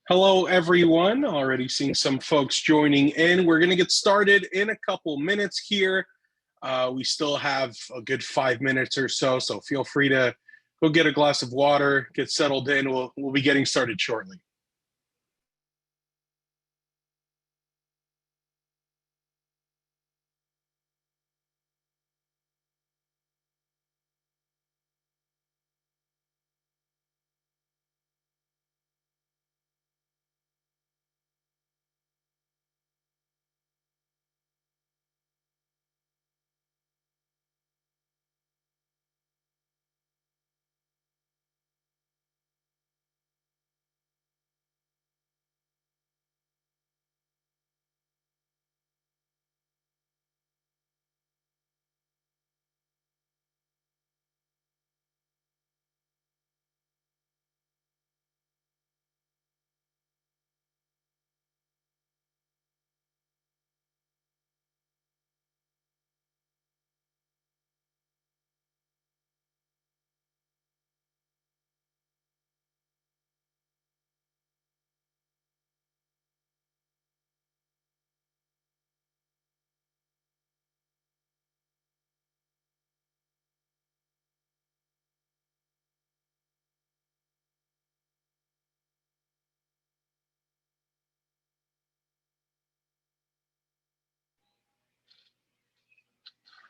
Hello, everyone. Already seeing some folks joining in. We're going to get started in a couple minutes here. We still have a good 5 minutes or so, so feel free to go get a glass of water, get settled in. We'll be getting started shortly.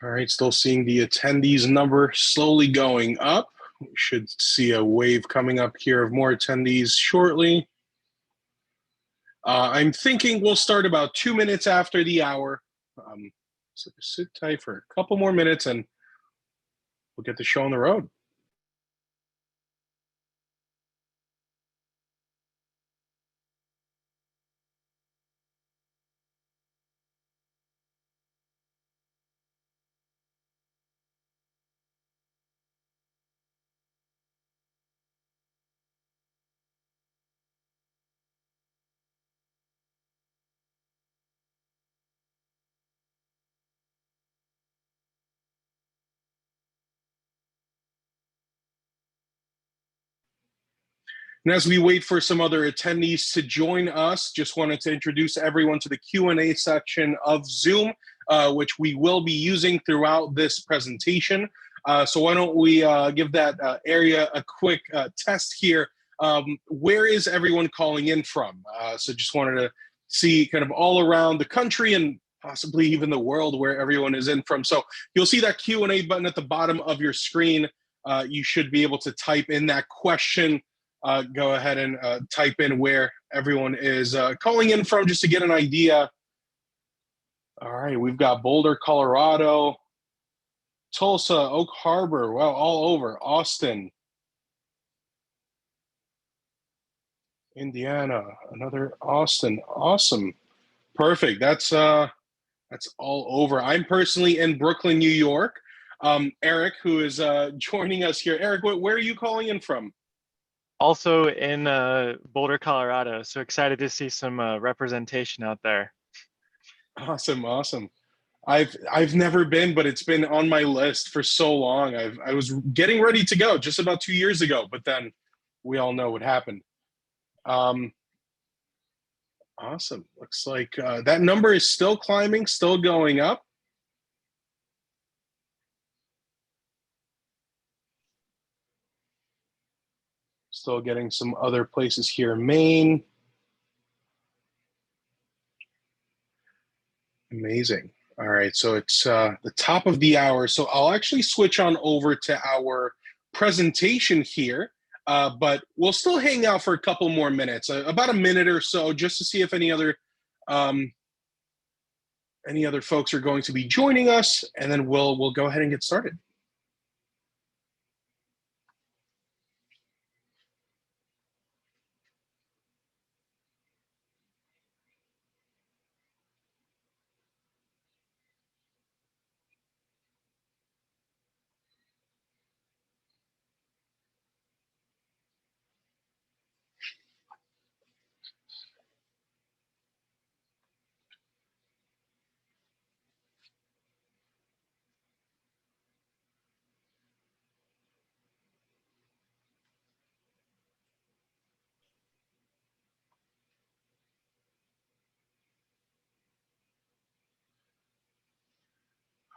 All right, still seeing the attendees number slowly going up. We should see a wave coming up here of more attendees shortly. I'm thinking we'll start about 2 minutes after the hour. So sit tight for a couple more minutes and we'll get the show on the road. And as we wait for some other attendees to join us, just wanted to introduce everyone to the Q&A section of Zoom, which we will be using throughout this presentation. So why don't we give that area a quick test here. Where is everyone calling in from? So just wanted to see kind of all around the country and possibly even the world where everyone is in from. So you'll see that Q&A button at the bottom of your screen. You should be able to type in that question. Go ahead and type in where everyone is calling in from just to get an idea. All right, we've got Boulder, Colorado, Tulsa, Oak Harbor, wow, all over, Austin, Indiana, another Austin, awesome, perfect. That's all over. I'm personally in Brooklyn, New York. Eric, who is joining us here. Eric, where are you calling in from? Also in Boulder, Colorado. So excited to see some representation out there. Awesome. I've never been, but it's been on my list for so long. I was getting ready to go just about 2 years ago, but then we all know what happened. Awesome. Looks like that number is still climbing, still going up. Still getting some other places here. Maine. Amazing. All right, so it's the top of the hour. So I'll actually switch on over to our presentation here, but we'll still hang out for a couple more minutes, about a minute or so, just to see if any other folks are going to be joining us, and then we'll go ahead and get started.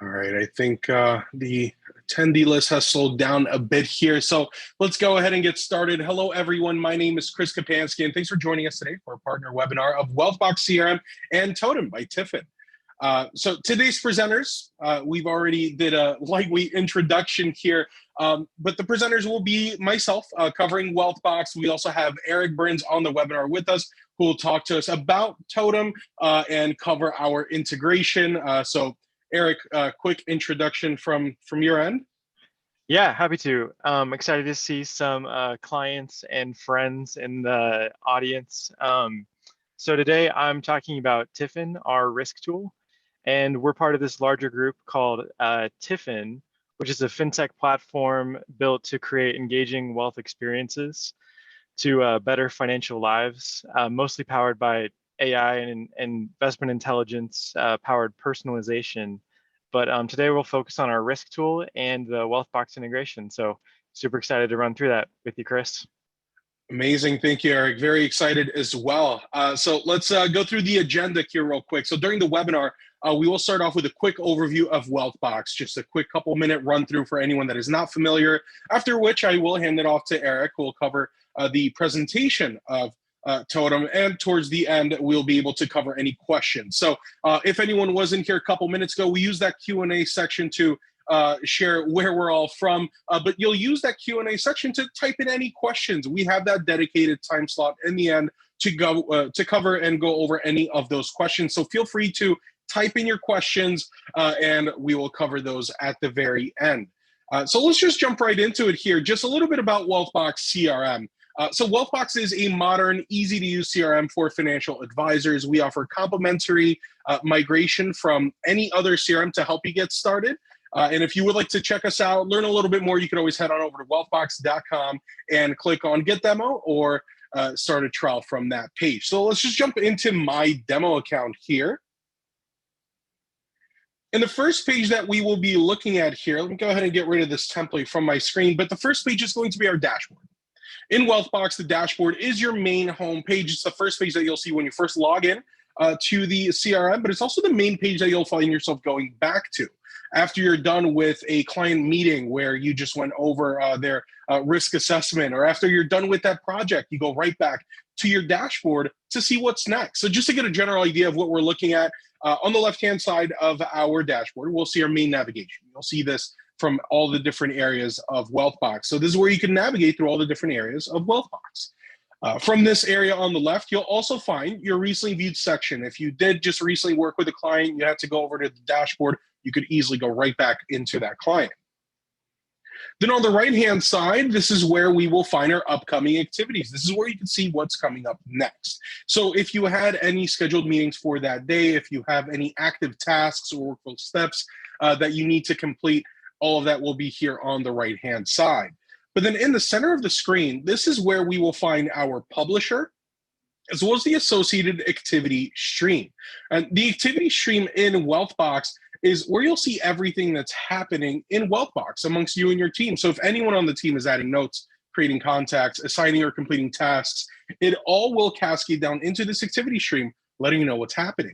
All right, I think the attendee list has slowed down a bit here. So let's go ahead and get started. Hello, everyone. My name is Chris Kapansky, and thanks for joining us today for a partner webinar of Wealthbox CRM and Totum by TIFIN. So today's presenters, we've already did a lightweight introduction here, but the presenters will be myself covering Wealthbox. We also have Eric Burns on the webinar with us, who will talk to us about Totum and cover our integration. So Eric, quick introduction from your end. Yeah, happy to. Excited to see some clients and friends in the audience. So today I'm talking about TIFIN, our risk tool, and we're part of this larger group called TIFIN, which is a fintech platform built to create engaging wealth experiences to better financial lives, mostly powered by AI and investment intelligence powered personalization. But today we'll focus on our risk tool and the Wealthbox integration. So super excited to run through that with you, Chris. Amazing. Thank you, Eric. Very excited as well. So let's go through the agenda here real quick. So during the webinar, we will start off with a quick overview of Wealthbox, just a quick couple-minute run-through for anyone that is not familiar, after which I will hand it off to Eric, who will cover the presentation of Totum, and towards the end, we'll be able to cover any questions. So if anyone wasn't here a couple minutes ago, we use that Q&A section to share where we're all from, but you'll use that Q&A section to type in any questions. We have that dedicated time slot in the end to go to cover and go over any of those questions. So feel free to type in your questions and we will cover those at the very end. So let's just jump right into it here. Just a little bit about Wealthbox CRM. So Wealthbox is a modern, easy-to-use CRM for financial advisors. We offer complimentary migration from any other CRM to help you get started. And if you would like to check us out, learn a little bit more, you can always head on over to wealthbox.com and click on Get Demo or start a trial from that page. So let's just jump into my demo account here. And the first page that we will be looking at here, let me go ahead and get rid of this template from my screen, but the first page is going to be our dashboard. In Wealthbox, the dashboard is your main home page. It's the first page that you'll see when you first log in to the CRM, but it's also the main page that you'll find yourself going back to after you're done with a client meeting where you just went over their risk assessment, or after you're done with that project, you go right back to your dashboard to see what's next. So just to get a general idea of what we're looking at, on the left-hand side of our dashboard, we'll see our main navigation. You'll see this from all the different areas of Wealthbox. So this is where you can navigate through all the different areas of Wealthbox. From this area on the left, you'll also find your recently viewed section. If you did just recently work with a client, you had to go over to the dashboard, you could easily go right back into that client. Then on the right-hand side, this is where we will find our upcoming activities. This is where you can see what's coming up next. So if you had any scheduled meetings for that day, if you have any active tasks or workflow steps that you need to complete, all of that will be here on the right-hand side. But then in the center of the screen, this is where we will find our publisher, as well as the associated activity stream. And the activity stream in Wealthbox is where you'll see everything that's happening in Wealthbox amongst you and your team. So if anyone on the team is adding notes, creating contacts, assigning or completing tasks, it all will cascade down into this activity stream, letting you know what's happening.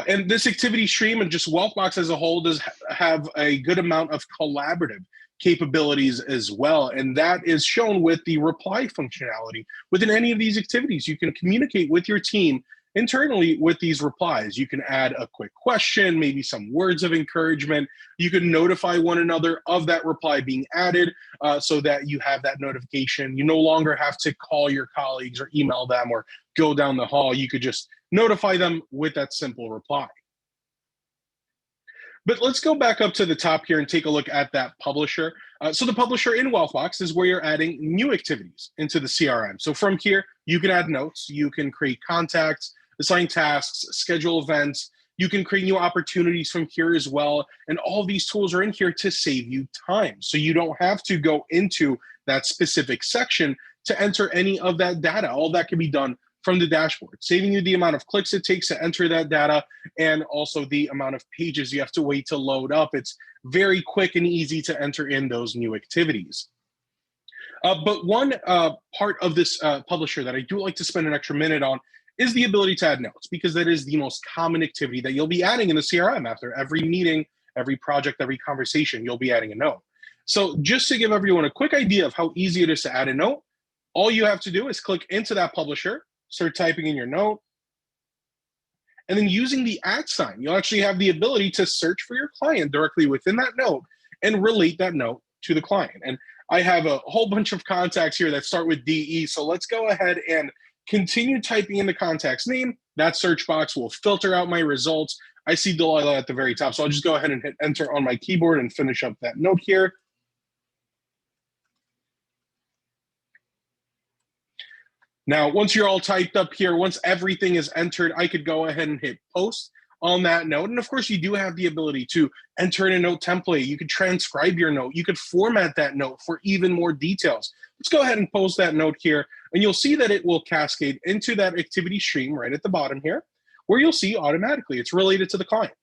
And this activity stream and just Wealthbox as a whole does have a good amount of collaborative capabilities as well. And that is shown with the reply functionality. Within any of these activities, you can communicate with your team internally with these replies. You can add a quick question, maybe some words of encouragement. You can notify one another of that reply being added so that you have that notification. You no longer have to call your colleagues or email them or go down the hall. You could just notify them with that simple reply. But let's go back up to the top here and take a look at that publisher. So the publisher in Wealthbox is where you're adding new activities into the CRM. So from here, you can add notes, you can create contacts, assign tasks, schedule events. You can create new opportunities from here as well. And all of these tools are in here to save you time. So you don't have to go into that specific section to enter any of that data. All that can be done from the dashboard, saving you the amount of clicks it takes to enter that data and also the amount of pages you have to wait to load up. It's very quick and easy to enter in those new activities. But one part of this publisher that I do like to spend an extra minute on is the ability to add notes, because that is the most common activity that you'll be adding in the CRM after every meeting, every project, every conversation, you'll be adding a note. So just to give everyone a quick idea of how easy it is to add a note, all you have to do is click into that publisher, start typing in your note, and then using the @ sign, you'll actually have the ability to search for your client directly within that note and relate that note to the client. And I have a whole bunch of contacts here that start with DE. So let's go ahead and continue typing in the contact's name. That search box will filter out my results. I see Delilah at the very top. So I'll just go ahead and hit enter on my keyboard and finish up that note here. Now, once you're all typed up here, once everything is entered, I could go ahead and hit post on that note. And of course, you do have the ability to enter in a note template. You could transcribe your note. You could format that note for even more details. Let's go ahead and post that note here. And you'll see that it will cascade into that activity stream right at the bottom here, where you'll see automatically it's related to the client.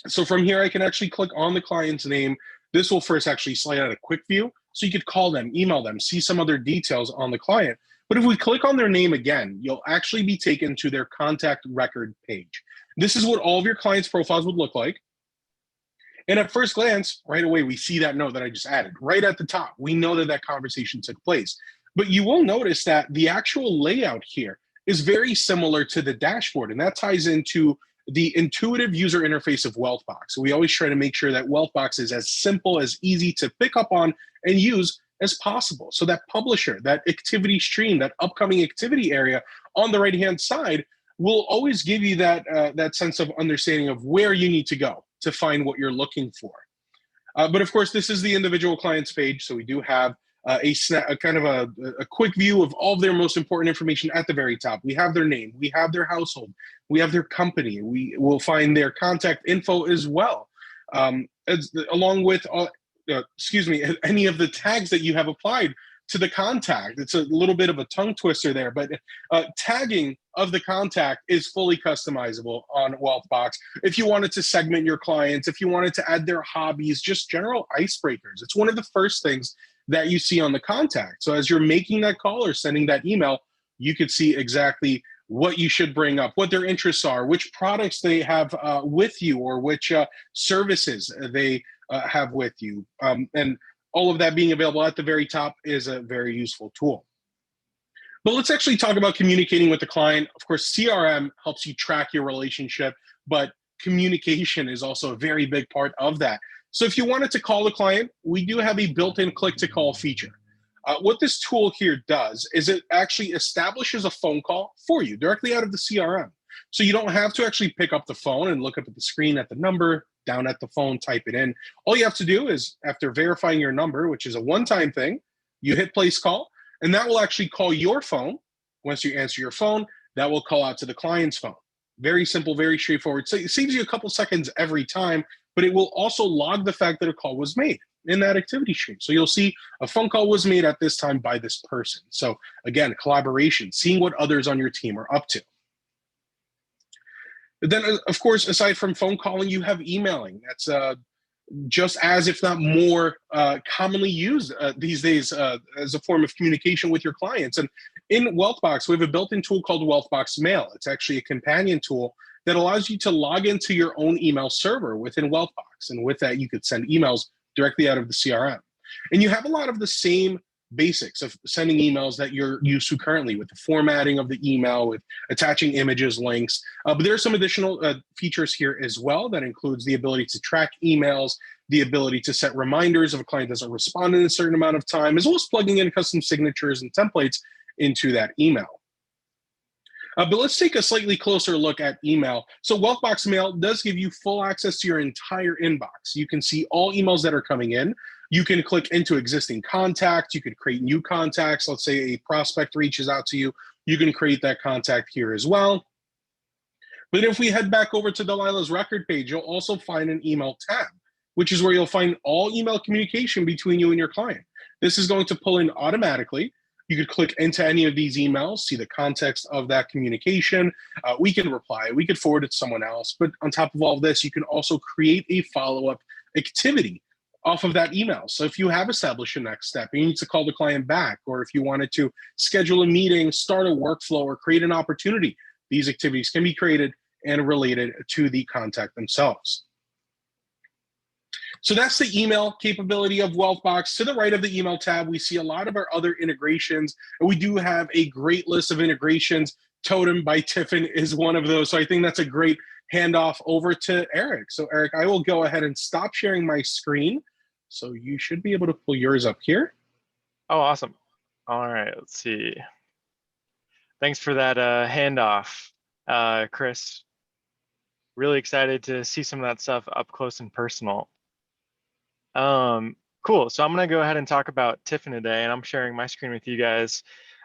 So from here, I can actually click on the client's name. This will first actually slide out a quick view. So you could call them, email them, see some other details on the client. But if we click on their name again, you'll actually be taken to their contact record page. This is what all of your clients' profiles would look like. And at first glance, right away, we see that note that I just added right at the top. We know that that conversation took place. But you will notice that the actual layout here is very similar to the dashboard. And that ties into the intuitive user interface of Wealthbox. We always try to make sure that Wealthbox is as simple, as easy to pick up on and use as possible. So that publisher, that activity stream, that upcoming activity area on the right-hand side will always give you that, that sense of understanding of where you need to go to find what you're looking for. But of course, this is the individual client's page. So we do have a kind of a quick view of all of their most important information at the very top. We have their name, we have their household, we have their company, we will find their contact info as well, along with any of the tags that you have applied to the contact. It's a little bit of a tongue twister there, but tagging of the contact is fully customizable on Wealthbox. If you wanted to segment your clients, if you wanted to add their hobbies, just general icebreakers, it's one of the first things that you see on the contact. So as you're making that call or sending that email, you could see exactly what you should bring up, what their interests are, which products they have with you, or which services they have with you. And all of that being available at the very top is a very useful tool. But let's actually talk about communicating with the client. Of course, CRM helps you track your relationship, but communication is also a very big part of that. So if you wanted to call the client, we do have a built-in click-to-call feature. What this tool here does is it actually establishes a phone call for you directly out of the CRM. So you don't have to actually pick up the phone and look up at the screen at the number, down at the phone, type it in. All you have to do is, after verifying your number, which is a one-time thing, you hit place call, and that will actually call your phone. Once you answer your phone, that will call out to the client's phone. Very simple, very straightforward. So it saves you a couple seconds every time, but it will also log the fact that a call was made in that activity stream. So you'll see a phone call was made at this time by this person. So again, collaboration, seeing what others on your team are up to. But then, of course, aside from phone calling, you have emailing. That's just as, if not more, commonly used these days as a form of communication with your clients. And in Wealthbox, we have a built-in tool called Wealthbox Mail. It's actually a companion tool that allows you to log into your own email server within Wealthbox. And with that, you could send emails directly out of the CRM. And you have a lot of the same basics of sending emails that you're used to currently, with the formatting of the email, with attaching images, links. But there are some additional features here as well that includes the ability to track emails, the ability to set reminders if a client doesn't respond in a certain amount of time, as well as plugging in custom signatures and templates into that email. But let's take a slightly closer look at email. So Wealthbox Mail does give you full access to your entire inbox. You can see all emails that are coming in. You can click into existing contacts. You could create new contacts. Let's say a prospect reaches out to you. You can create that contact here as well. But if we head back over to Delilah's record page, you'll also find an email tab, which is where you'll find all email communication between you and your client. This is going to pull in automatically. You could click into any of these emails, see the context of that communication. We can reply, we could forward it to someone else. But on top of all of this, you can also create a follow-up activity off of that email. So if you have established a next step, you need to call the client back, or if you wanted to schedule a meeting, start a workflow, or create an opportunity, these activities can be created and related to the contact themselves. So that's the email capability of Wealthbox. To the right of the email tab, we see a lot of our other integrations, and we do have a great list of integrations. Totum by TIFIN is one of those. So I think that's a great handoff over to Eric. So Eric, I will go ahead and stop sharing my screen. So you should be able to pull yours up here. Oh, awesome. All right, let's see. Thanks for that handoff, Chris. Really excited to see some of that stuff up close and personal. Cool, so I'm gonna go ahead and talk about TIFIN today, and I'm sharing my screen with you guys.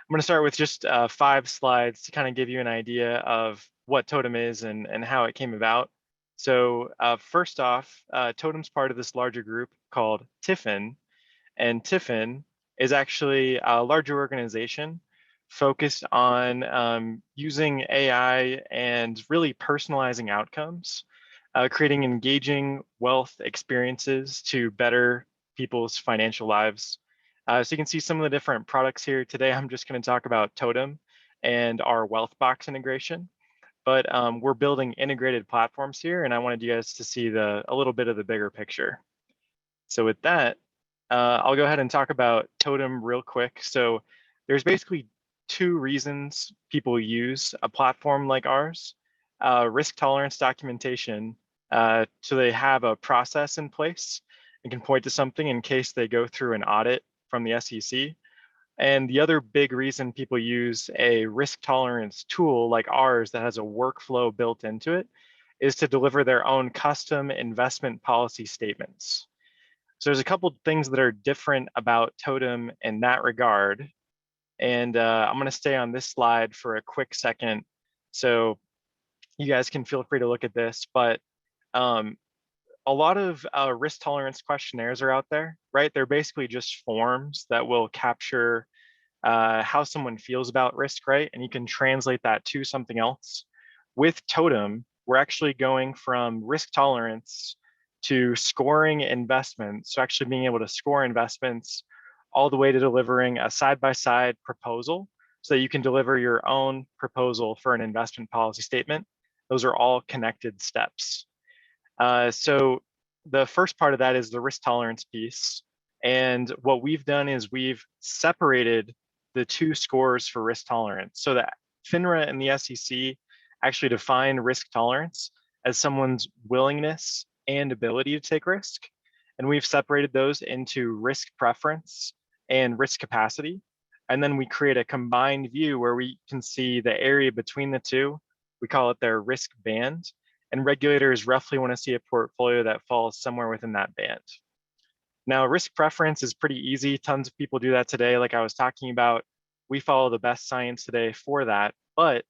I'm gonna start with just 5 slides to kind of give you an idea of what Totum is and how it came about. So first off, Totum's part of this larger group called TIFIN, and TIFIN is actually a larger organization focused on using AI and really personalizing outcomes, creating engaging wealth experiences to better people's financial lives. So you can see some of the different products here. Today, I'm just going to talk about Totum and our Wealthbox integration. But we're building integrated platforms here, and I wanted you guys to see a little bit of the bigger picture. So with that, I'll go ahead and talk about Totum real quick. So there's basically 2 reasons people use a platform like ours. Risk tolerance documentation, so they have a process in place and can point to something in case they go through an audit from the SEC. And the other big reason people use a risk tolerance tool like ours that has a workflow built into it is to deliver their own custom investment policy statements. So there's a couple of things that are different about Totum in that regard. And I'm going to stay on this slide for a quick second, so you guys can feel free to look at this. But a lot of risk tolerance questionnaires are out there, right? They're basically just forms that will capture how someone feels about risk, right? And you can translate that to something else. With Totum, we're actually going from risk tolerance to scoring investments, so actually being able to score investments all the way to delivering a side-by-side proposal so that you can deliver your own proposal for an investment policy statement. Those are all connected steps. So the first part of that is the risk tolerance piece. And what we've done is we've separated the 2 scores for risk tolerance, so that FINRA and the SEC actually define risk tolerance as someone's willingness and ability to take risk. And we've separated those into risk preference and risk capacity. And then we create a combined view where we can see the area between the 2. We call it their risk band. And regulators roughly want to see a portfolio that falls somewhere within that band. Now, risk preference is pretty easy. Tons of people do that today, like I was talking about. We follow the best science today for that, but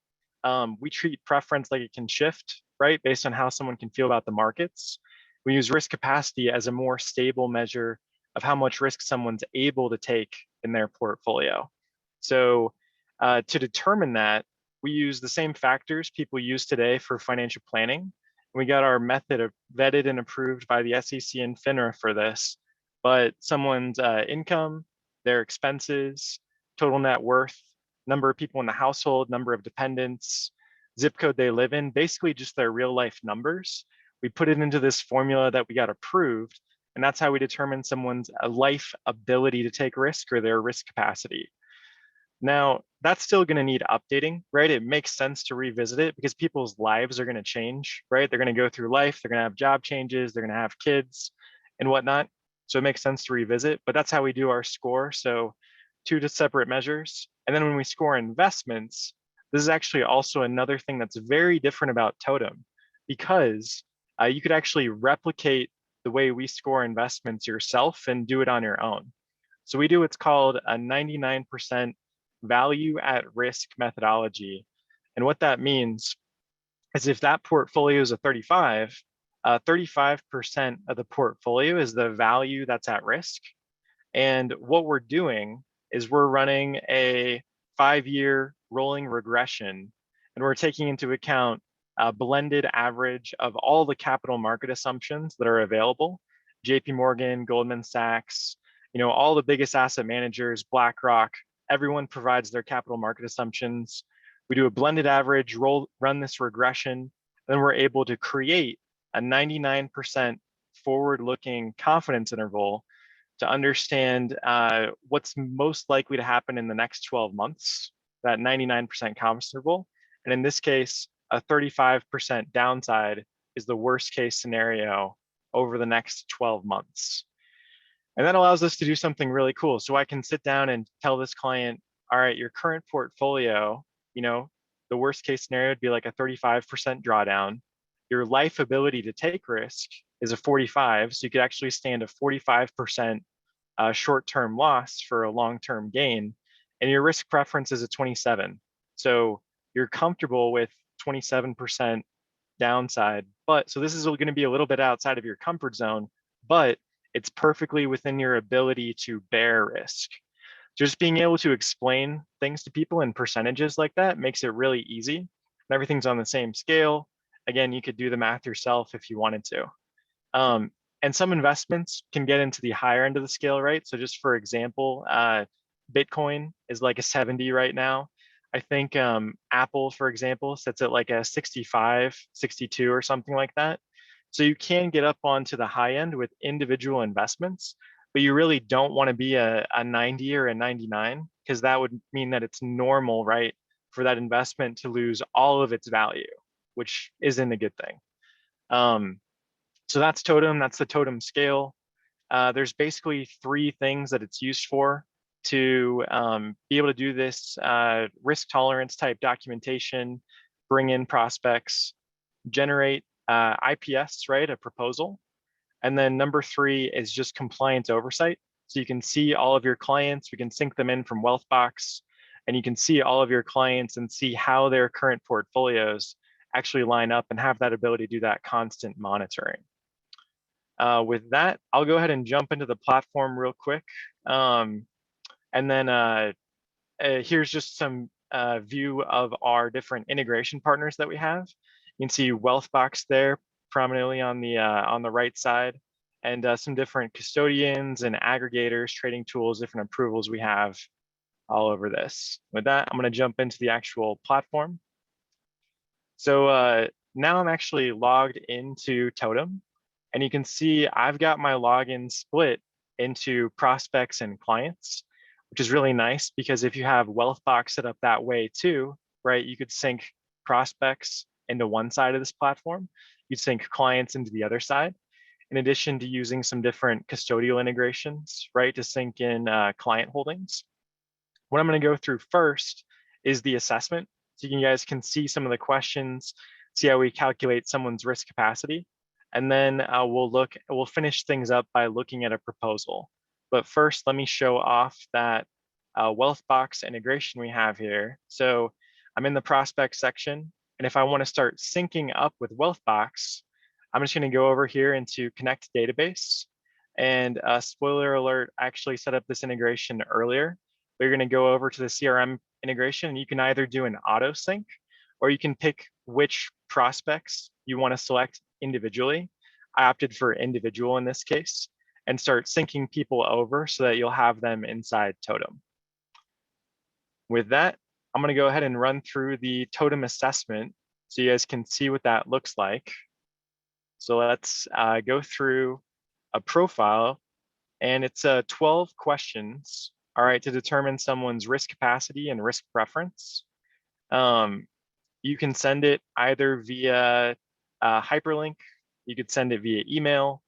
we treat preference like it can shift, right, based on how someone can feel about the markets. We use risk capacity as a more stable measure of how much risk someone's able to take in their portfolio. So to determine that, we use the same factors people use today for financial planning. We got our method vetted and approved by the SEC and FINRA for this. But someone's income, their expenses, total net worth, number of people in the household, number of dependents, zip code they live in, basically just their real life numbers. We put it into this formula that we got approved, and that's how we determine someone's life ability to take risk or their risk capacity. Now, that's still going to need updating, right? It makes sense to revisit it because people's lives are going to change, right? They're going to go through life, they're going to have job changes, they're going to have kids and whatnot. So it makes sense to revisit, but that's how we do our score. So 2 separate measures. And then when we score investments, this is actually also another thing that's very different about Totum, because you could actually replicate the way we score investments yourself and do it on your own. So we do what's called a 99% value at risk methodology. And what that means is if that portfolio is a 35, 35% of the portfolio is the value that's at risk. And what we're doing is we're running a 5-year rolling regression, and we're taking into account a blended average of all the capital market assumptions that are available. JP Morgan, Goldman Sachs, all the biggest asset managers, BlackRock, everyone provides their capital market assumptions. We do a blended average, run this regression, and then we're able to create a 99% forward-looking confidence interval to understand what's most likely to happen in the next 12 months, that 99% confidence interval. And in this case, a 35% downside is the worst case scenario over the next 12 months. And that allows us to do something really cool. So I can sit down and tell this client, all right, your current portfolio, the worst case scenario would be like a 35% drawdown. Your life ability to take risk is a 45. So you could actually stand a 45% short-term loss for a long-term gain. And your risk preference is a 27. So you're comfortable with 27% downside. So this is going to be a little bit outside of your comfort zone, but it's perfectly within your ability to bear risk. Just being able to explain things to people in percentages like that makes it really easy. And everything's on the same scale. Again, you could do the math yourself if you wanted to. And some investments can get into the higher end of the scale, right? So just for example, Bitcoin is like a 70 right now. I think Apple, for example, sits at like a 65, 62 or something like that. So you can get up onto the high end with individual investments, but you really don't want to be a 90 or a 99, because that would mean that it's normal, right, for that investment to lose all of its value, which isn't a good thing. So that's Totum, that's the Totum scale. There's basically 3 things that it's used for to be able to do this risk tolerance type documentation, bring in prospects, generate IPS, right, a proposal. And then number 3 is just compliance oversight. So you can see all of your clients, we can sync them in from Wealthbox, and you can see all of your clients and see how their current portfolios actually line up and have that ability to do that constant monitoring. With that, I'll go ahead and jump into the platform real quick. And then here's just some view of our different integration partners that we have. You can see Wealthbox there prominently on the right side, and some different custodians and aggregators, trading tools, different approvals we have all over this. With that, I'm going to jump into the actual platform. So now I'm actually logged into Totum, and you can see I've got my login split into prospects and clients, which is really nice because if you have Wealthbox set up that way too, right, you could sync prospects into one side of this platform, you'd sync clients into the other side, in addition to using some different custodial integrations, right, to sync in client holdings. What I'm going to go through first is the assessment. So you guys can see some of the questions, see how we calculate someone's risk capacity. And then we'll finish things up by looking at a proposal. But first, let me show off that Wealthbox integration we have here. So I'm in the prospect section, and if I want to start syncing up with Wealthbox, I'm just going to go over here into connect database. And spoiler alert, I actually set up this integration earlier. But you're going to go over to the CRM integration, and you can either do an auto sync, or you can pick which prospects you want to select individually. I opted for individual in this case, and start syncing people over so that you'll have them inside Totum. With that, I'm going to go ahead and run through the Totum assessment so you guys can see what that looks like. So let's go through a profile, and it's 12 questions, all right, to determine someone's risk capacity and risk preference. You can send it either via hyperlink, you could send it via email,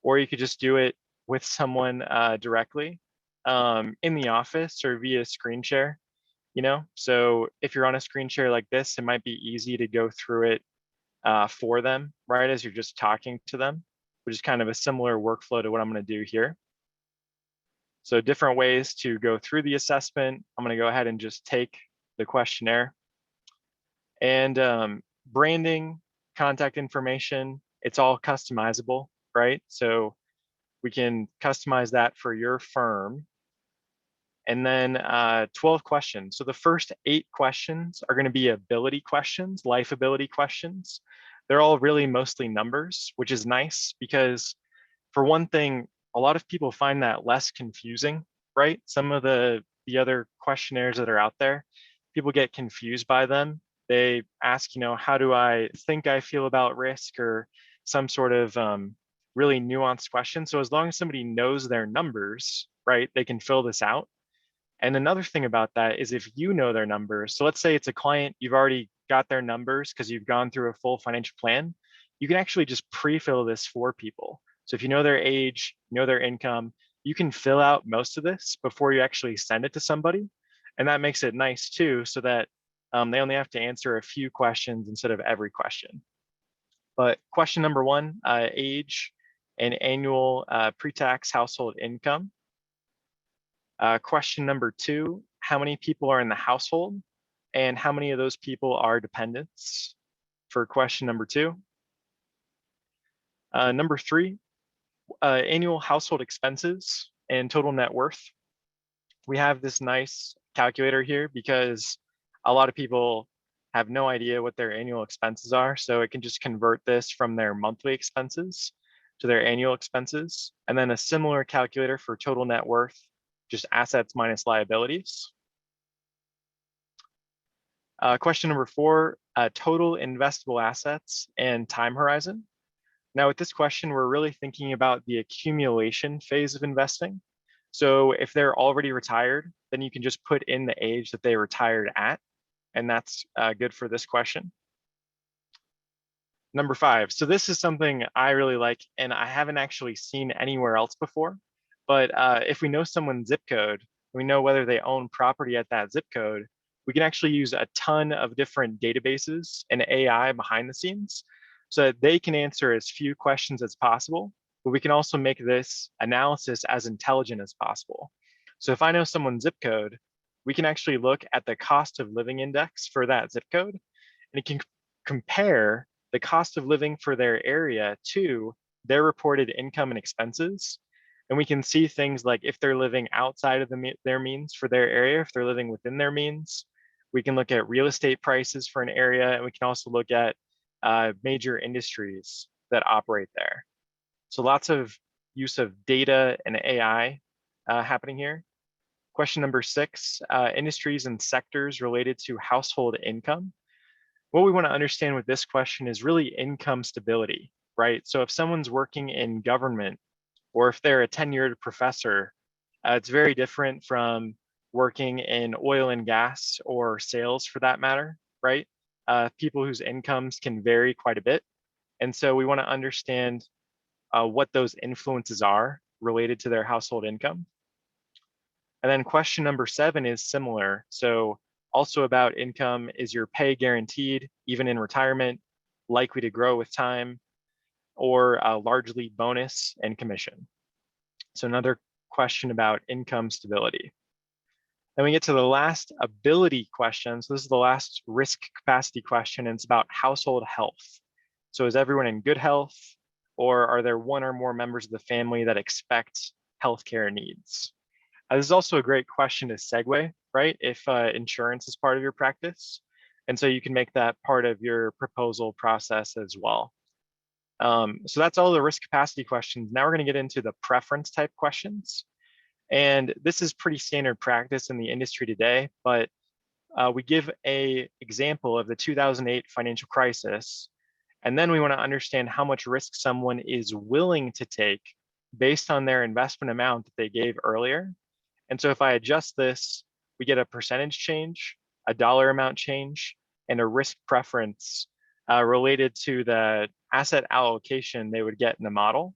or you could just do it with someone directly in the office or via screen share, So if you're on a screen share like this, it might be easy to go through it for them, right, as you're just talking to them, which is kind of a similar workflow to what I'm going to do here. So different ways to go through the assessment. I'm going to go ahead and just take the questionnaire. And branding, contact information, it's all customizable, right? So we can customize that for your firm. And then 12 questions. So the first 8 questions are going to be ability questions, life ability questions. They're all really mostly numbers, which is nice because, for one thing, a lot of people find that less confusing, right? Some of the other questionnaires that are out there, people get confused by them. They ask, how do I think I feel about risk, or some sort of really nuanced question. So as long as somebody knows their numbers, right, they can fill this out. And another thing about that is if you know their numbers, so let's say it's a client, you've already got their numbers because you've gone through a full financial plan, you can actually just pre-fill this for people. So if you know their age, you know their income, you can fill out most of this before you actually send it to somebody. And that makes it nice too, so that they only have to answer a few questions instead of every question. But question number one, age and annual pre-tax household income. Question number two, how many people are in the household and how many of those people are dependents for question number two. Number three, annual household expenses and total net worth. We have this nice calculator here because a lot of people have no idea what their annual expenses are. So it can just convert this from their monthly expenses to their annual expenses. And then a similar calculator for total net worth, just assets minus liabilities. Question number four, total investable assets and time horizon. Now with this question, we're really thinking about the accumulation phase of investing. So if they're already retired, then you can just put in the age that they retired at, and that's good for this question. Number five, so this is something I really like, and I haven't actually seen anywhere else before, but if we know someone's zip code, we know whether they own property at that zip code, we can actually use a ton of different databases and AI behind the scenes so that they can answer as few questions as possible, but we can also make this analysis as intelligent as possible. So if I know someone's zip code, we can actually look at the cost of living index for that zip code, and it can compare the cost of living for their area to their reported income and expenses. And we can see things like if they're living outside of their means for their area, if they're living within their means. We can look at real estate prices for an area, and we can also look at major industries that operate there. So lots of use of data and AI happening here. Question number six, industries and sectors related to household income. What we want to understand with this question is really income stability, right? So if someone's working in government or if they're a tenured professor, it's very different from working in oil and gas or sales for that matter, right? People whose incomes can vary quite a bit. And so we want to understand what those influences are related to their household income. And then question number seven is similar. So also about income, is your pay guaranteed, even in retirement, likely to grow with time, or largely bonus and commission? So another question about income stability. Then we get to the last ability question. So this is the last risk capacity question, and it's about household health. So is everyone in good health, or are there one or more members of the family that expect healthcare needs? This is also a great question to segue, right? If insurance is part of your practice. And so you can make that part of your proposal process as well. So that's all the risk capacity questions. Now we're going to get into the preference type questions. And this is pretty standard practice in the industry today, but we give an example of the 2008 financial crisis. And then we want to understand how much risk someone is willing to take based on their investment amount that they gave earlier. And so if I adjust this, we get a percentage change, a dollar amount change, and a risk preference related to the asset allocation they would get in the model.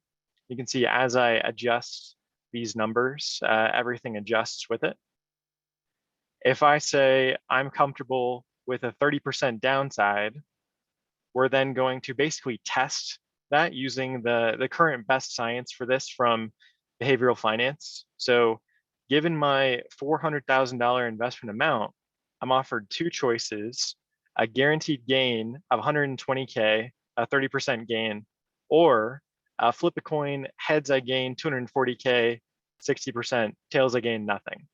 You can see as I adjust these numbers, everything adjusts with it. If I say I'm comfortable with a 30% downside, we're then going to basically test that using the current best science for this from behavioral finance. So given my $400,000 investment amount, I'm offered two choices: a guaranteed gain of 120K, a 30% gain, or flip a coin, heads I gain 240K, 60%, tails I gain nothing.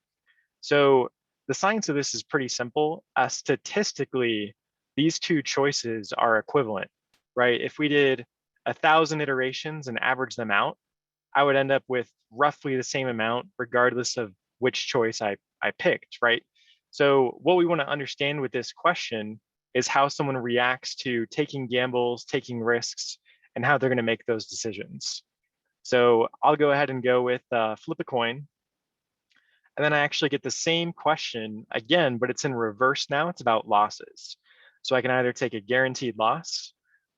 So the science of this is pretty simple. Statistically, these two choices are equivalent, right? If we did 1,000 iterations and average them out, I would end up with roughly the same amount regardless of which choice I picked, right? So what we want to understand with this question is how someone reacts to taking gambles, taking risks, and how they're going to make those decisions. So I'll go ahead and go with flip a coin. And then I actually get the same question again, but it's in reverse now. It's about losses. So I can either take a guaranteed loss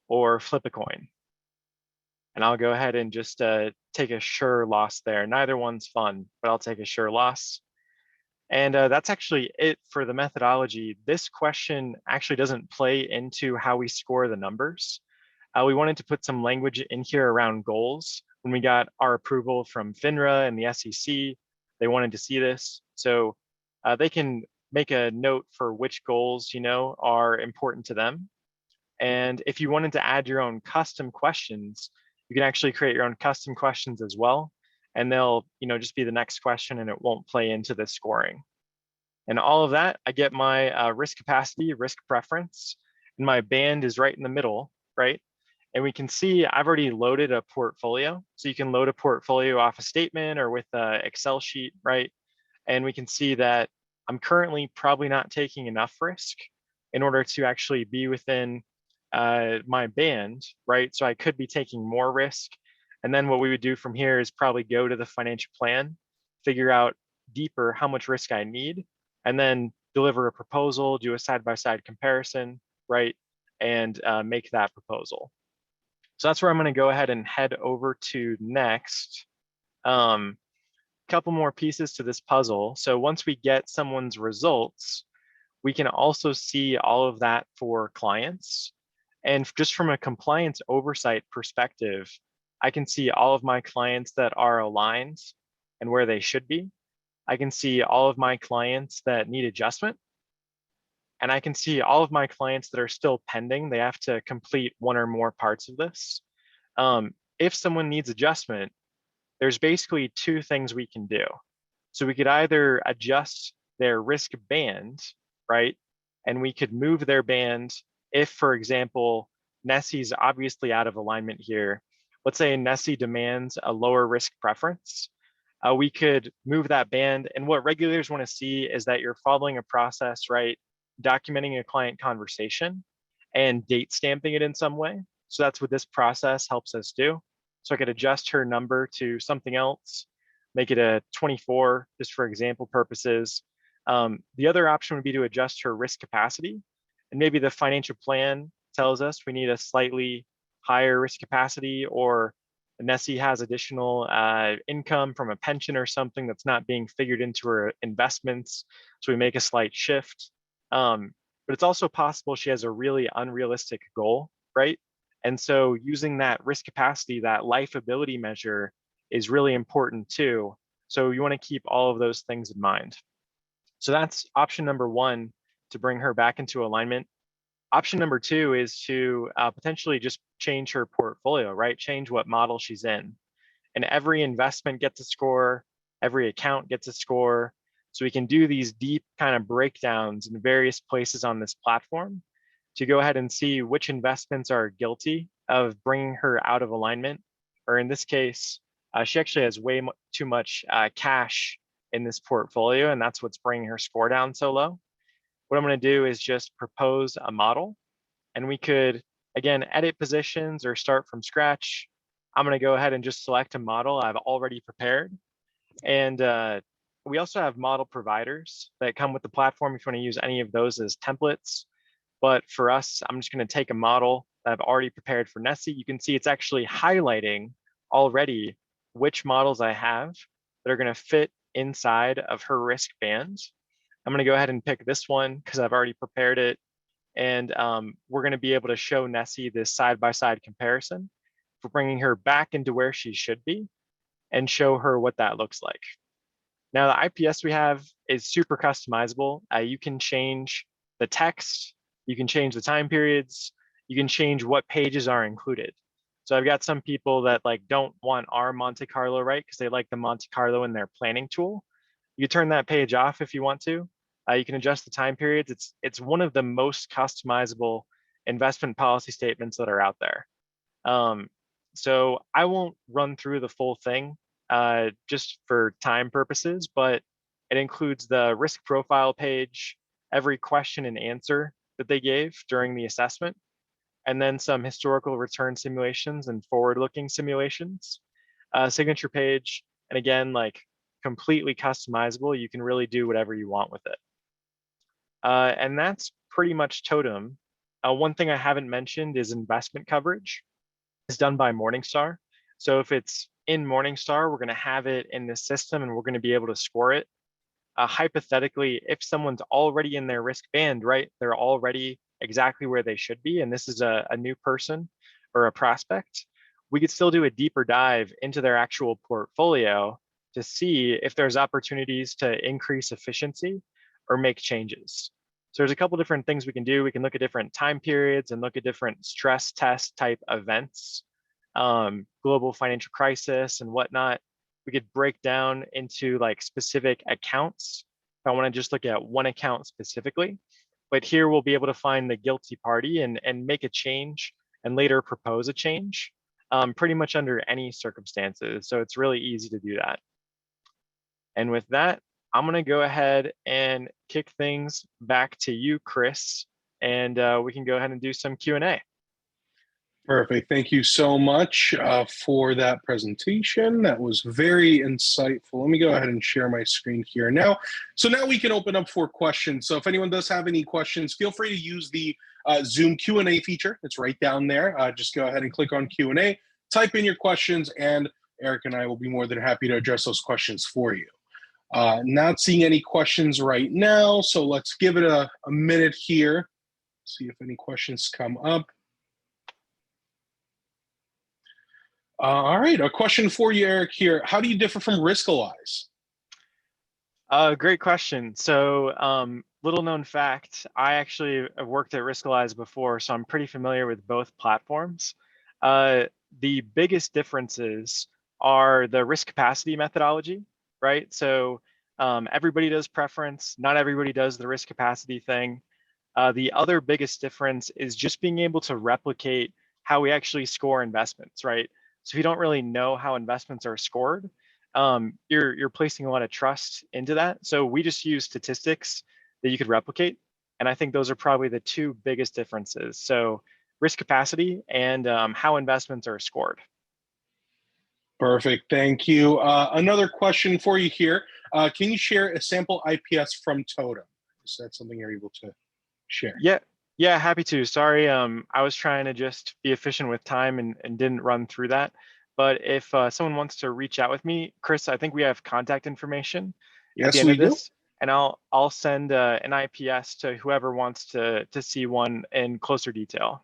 or flip a coin. And I'll go ahead and just take a sure loss there. Neither one's fun, but I'll take a sure loss. And that's actually it for the methodology. This question actually doesn't play into how we score the numbers. We wanted to put some language in here around goals. When we got our approval from FINRA and the SEC, they wanted to see this. So they can make a note for which goals, are important to them. And if you wanted to add your own custom questions, you can actually create your own custom questions as well. And they'll, just be the next question and it won't play into the scoring. And all of that, I get my risk capacity, risk preference, and my band is right in the middle, right? And we can see I've already loaded a portfolio. So you can load a portfolio off a statement or with an Excel sheet, right? And we can see that I'm currently probably not taking enough risk in order to actually be within my band, right? So I could be taking more risk. And then what we would do from here is probably go to the financial plan, figure out deeper how much risk I need, and then deliver a proposal, do a side-by-side comparison, right? And make that proposal. So that's where I'm going to go ahead and head over to next. Couple more pieces to this puzzle. So once we get someone's results, we can also see all of that for clients. And just from a compliance oversight perspective, I can see all of my clients that are aligned and where they should be. I can see all of my clients that need adjustment. And I can see all of my clients that are still pending. They have to complete one or more parts of this. If someone needs adjustment, there's basically two things we can do. So we could either adjust their risk band, right? And we could move their band if, for example, Nessie's obviously out of alignment here. Let's say Nessie demands a lower risk preference. We could move that band. And what regulators want to see is that you're following a process, right? Documenting a client conversation and date stamping it in some way. So that's what this process helps us do. So I could adjust her number to something else, make it a 24, just for example purposes. The other option would be to adjust her risk capacity. And maybe the financial plan tells us we need a slightly higher risk capacity, or Nessie has additional income from a pension or something that's not being figured into her investments. So we make a slight shift. But it's also possible she has a really unrealistic goal, right? And so using that risk capacity, that life ability measure is really important too. So you want to keep all of those things in mind. So that's option number one, to bring her back into alignment. Option number two is to potentially just change her portfolio, right? Change what model she's in. And every investment gets a score, every account gets a score. So we can do these deep kind of breakdowns in various places on this platform to go ahead and see which investments are guilty of bringing her out of alignment. Or in this case, she actually has way too much cash in this portfolio, and that's what's bringing her score down so low. What I'm going to do is just propose a model, and we could, again, edit positions or start from scratch. I'm going to go ahead and just select a model I've already prepared. And we also have model providers that come with the platform if you want to use any of those as templates. But for us, I'm just going to take a model that I've already prepared for Nessie. You can see it's actually highlighting already which models I have that are going to fit inside of her risk band. I'm going to go ahead and pick this one because I've already prepared it. And we're going to be able to show Nessie this side-by-side comparison for bringing her back into where she should be and show her what that looks like. Now, the IPS we have is super customizable. You can change the text, you can change the time periods, you can change what pages are included. So I've got some people that don't want our Monte Carlo, right? Because they like the Monte Carlo in their planning tool. You turn that page off if you want to. You can adjust the time periods. It's one of the most customizable investment policy statements that are out there. So I won't run through the full thing just for time purposes, but it includes the risk profile page, every question and answer that they gave during the assessment, and then some historical return simulations and forward-looking simulations. signature page. And again, like completely customizable. You can really do whatever you want with it. And that's pretty much Totum. One thing I haven't mentioned is investment coverage. It's done by Morningstar. So if it's in Morningstar, we're going to have it in the system and we're going to be able to score it. Hypothetically, if someone's already in their risk band, right, they're already exactly where they should be, and this is a new person or a prospect, we could still do a deeper dive into their actual portfolio to see if there's opportunities to increase efficiency or make changes. So there's a couple different things we can do. We can look at different time periods and look at different stress test type events, global financial crisis and whatnot. We could break down into like specific accounts if I want to just look at one account specifically. But here we'll be able to find the guilty party and make a change and later propose a change pretty much under any circumstances. So it's really easy to do that. And with that, I'm going to go ahead and kick things back to you, Chris, and we can go ahead and do some Q&A. Perfect. Thank you so much for that presentation. That was very insightful. Let me go ahead and share my screen here now. So now we can open up for questions. So if anyone does have any questions, feel free to use the Zoom Q&A feature. It's right down there. Just go ahead and click on Q&A, type in your questions, and Eric and I will be more than happy to address those questions for you. Not seeing any questions right now, so let's give it a minute here. See if any questions come up. All right, a question for you, Eric, here. How do you differ from Riskalyze? Great question. So little known fact, I actually have worked at Riskalyze before, so I'm pretty familiar with both platforms. The biggest differences are the risk capacity methodology, right? So everybody does preference, not everybody does the risk capacity thing. The other biggest difference is just being able to replicate how we actually score investments, right? So if you don't really know how investments are scored, you're placing a lot of trust into that. So we just use statistics that you could replicate. And I think those are probably the two biggest differences. So risk capacity and how investments are scored. Perfect, thank you. Another question for you here. Can you share a sample IPS from Totum? Is that something you're able to share? Yeah, happy to. Sorry, I was trying to just be efficient with time and didn't run through that. But if someone wants to reach out with me, Chris, I think we have contact information at the end of this, and I'll send an IPS to whoever wants to see one in closer detail.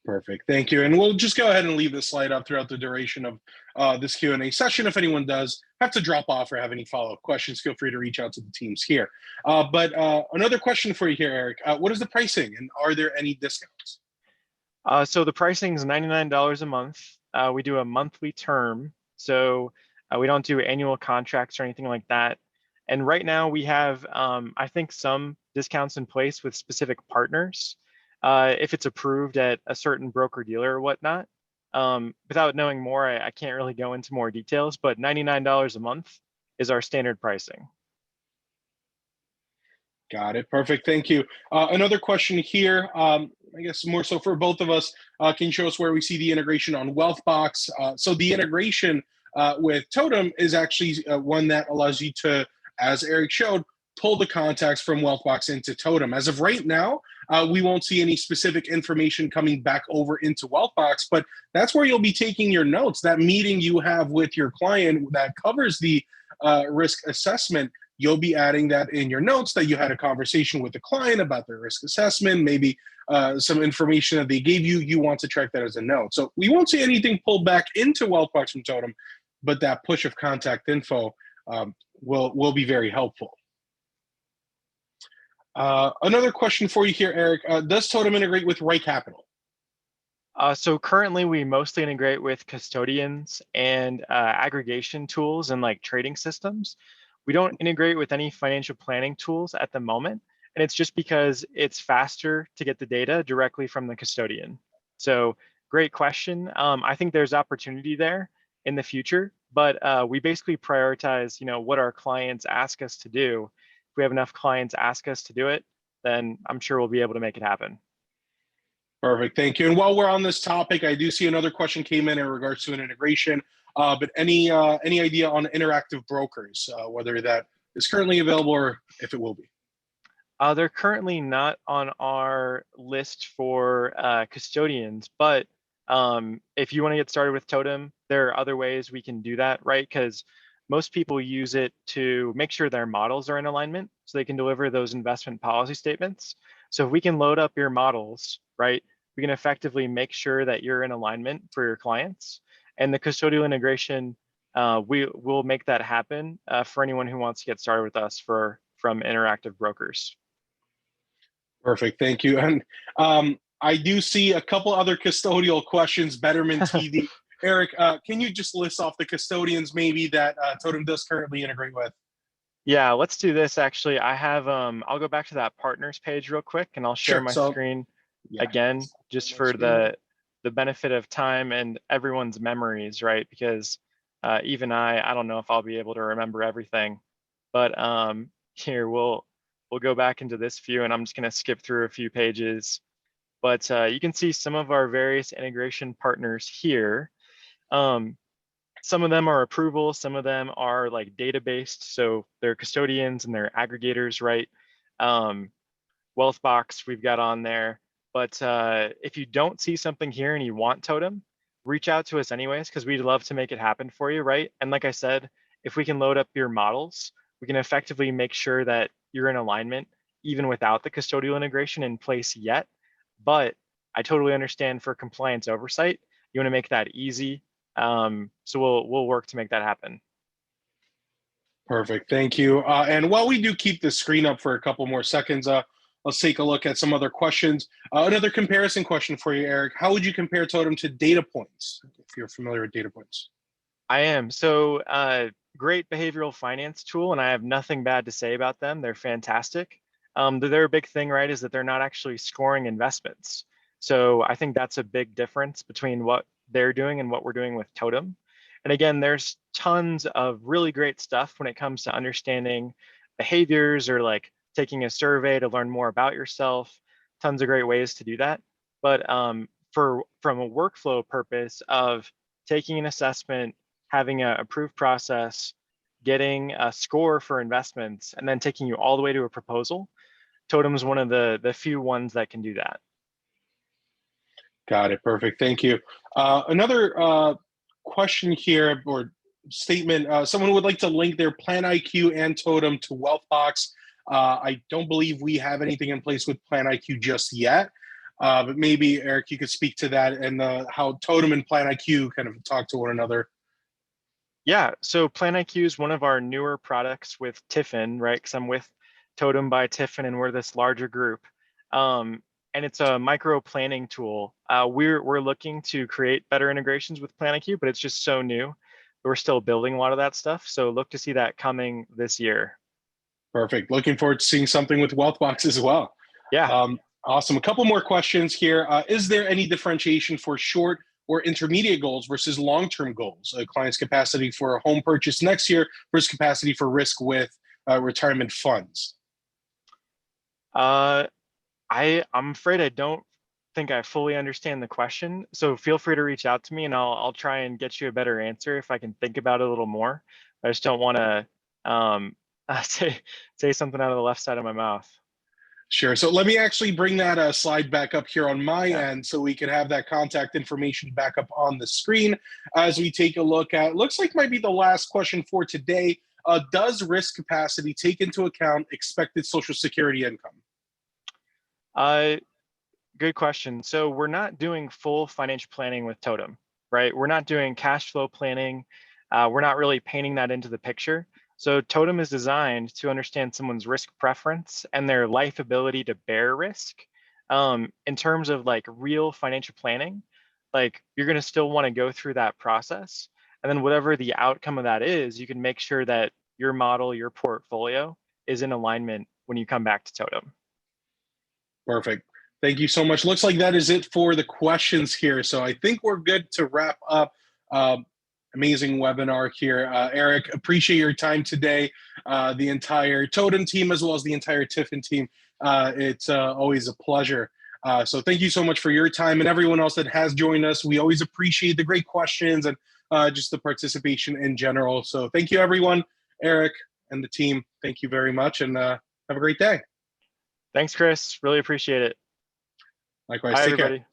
Perfect, thank you. And we'll just go ahead and leave this slide up throughout the duration of this Q&A session. If anyone does have to drop off or have any follow-up questions, feel free to reach out to the teams here. But another question for you here, Eric. What is the pricing and are there any discounts? So the pricing is $99 a month. We do a monthly term, so we don't do annual contracts or anything like that. And right now we have, I think, some discounts in place with specific partners. If it's approved at a certain broker dealer or whatnot. Without knowing more, I can't really go into more details, but $99 a month is our standard pricing. Got it. Perfect. Thank you. Another question here, I guess more so for both of us. Can you show us where we see the integration on Wealthbox? So the integration with Totum is actually one that allows you to, as Eric showed, pull the contacts from Wealthbox into Totum. As of right now, we won't see any specific information coming back over into Wealthbox, but that's where you'll be taking your notes. That meeting you have with your client that covers the risk assessment, you'll be adding that in your notes that you had a conversation with the client about their risk assessment, maybe some information that they gave you, you want to track that as a note. So we won't see anything pulled back into Wealthbox from Totum, but that push of contact info will be very helpful. Another question for you here, Eric. Does Totum integrate with Right Capital? So currently we mostly integrate with custodians and aggregation tools and like trading systems. We don't integrate with any financial planning tools at the moment. And it's just because it's faster to get the data directly from the custodian. So great question. I think there's opportunity there in the future, but we basically prioritize, what our clients ask us to do. If we have enough clients ask us to do it, then I'm sure we'll be able to make it happen. Perfect, thank you. And while we're on this topic, I do see another question came in regards to an integration. But any idea on interactive brokers, whether that is currently available or if it will be? They're currently not on our list for custodians, but if you want to get started with Totem, there are other ways we can do that, right? Because most people use it to make sure their models are in alignment so they can deliver those investment policy statements. So if we can load up your models, right, we can effectively make sure that you're in alignment for your clients. And the custodial integration, we will make that happen for anyone who wants to get started with us from interactive brokers. Perfect. Thank you. And I do see a couple other custodial questions, Betterment TD. Eric, can you just list off the custodians maybe that Totem does currently integrate with? Yeah, let's do this actually. I have, I'll go back to that partners page real quick and I'll share Sure. my So, screen yeah, again, just for the benefit of time and everyone's memories, right? Because even I don't know if I'll be able to remember everything, but here we'll go back into this view and I'm just gonna skip through a few pages. But you can see some of our various integration partners here. Some of them are approval, some of them are like data-based, so they're custodians and they're aggregators, right? Wealthbox we've got on there. But if you don't see something here and you want Totem, reach out to us anyways, because we'd love to make it happen for you, right? And like I said, if we can load up your models, we can effectively make sure that you're in alignment even without the custodial integration in place yet. But I totally understand for compliance oversight, you want to make that easy. So we'll work to make that happen. Perfect. Thank you. And while we do keep the screen up for a couple more seconds, let's take a look at some other questions. Another comparison question for you, Eric. How would you compare Totem to data points, if you're familiar with data points? I am. So great behavioral finance tool, and I have nothing bad to say about them. They're fantastic. Their big thing, right, is that they're not actually scoring investments. So I think that's a big difference between what they're doing and what we're doing with Totem. And again, there's tons of really great stuff when it comes to understanding behaviors or like taking a survey to learn more about yourself. Tons of great ways to do that. But from a workflow purpose of taking an assessment, having an approved process, getting a score for investments, and then taking you all the way to a proposal, Totem is one of the few ones that can do that. Got it. Perfect. Thank you. Another question here or statement. Someone would like to link their Plan IQ and Totem to Wealthbox. I don't believe we have anything in place with Plan IQ just yet. But maybe, Eric, you could speak to that and how Totem and Plan IQ kind of talk to one another. Yeah, so Plan IQ is one of our newer products with TIFIN, right? Because I'm with Totem by TIFIN and we're this larger group. And it's a micro planning tool. We're looking to create better integrations with Plan IQ, but it's just so new. We're still building a lot of that stuff. So look to see that coming this year. Perfect. Looking forward to seeing something with Wealthbox as well. Yeah. Awesome. A couple more questions here. Is there any differentiation for short or intermediate goals versus long-term goals? A client's capacity for a home purchase next year versus capacity for risk with retirement funds? I'm afraid I don't think I fully understand the question. So feel free to reach out to me and I'll try and get you a better answer if I can think about it a little more. I just don't want to say something out of the left side of my mouth. Sure. So let me actually bring that slide back up here on my Yeah. end so we can have that contact information back up on the screen as we take a look at, looks like might be the last question for today. Does risk capacity take into account expected Social Security income? Good question. So we're not doing full financial planning with Totem, right? We're not doing cash flow planning. We're not really painting that into the picture. So Totem is designed to understand someone's risk preference and their life ability to bear risk. In terms of like real financial planning, like you're going to still want to go through that process. And then whatever the outcome of that is, you can make sure that your model, your portfolio is in alignment when you come back to Totem. Perfect. Thank you so much. Looks like that is it for the questions here. So I think we're good to wrap up. Amazing webinar here. Eric, appreciate your time today. The entire Totem team, as well as the entire TIFIN team. It's always a pleasure. So thank you so much for your time and everyone else that has joined us. We always appreciate the great questions and just the participation in general. So thank you, everyone. Eric and the team, thank you very much, and have a great day. Thanks, Chris. Really appreciate it. Likewise. Bye, Take care. everybody.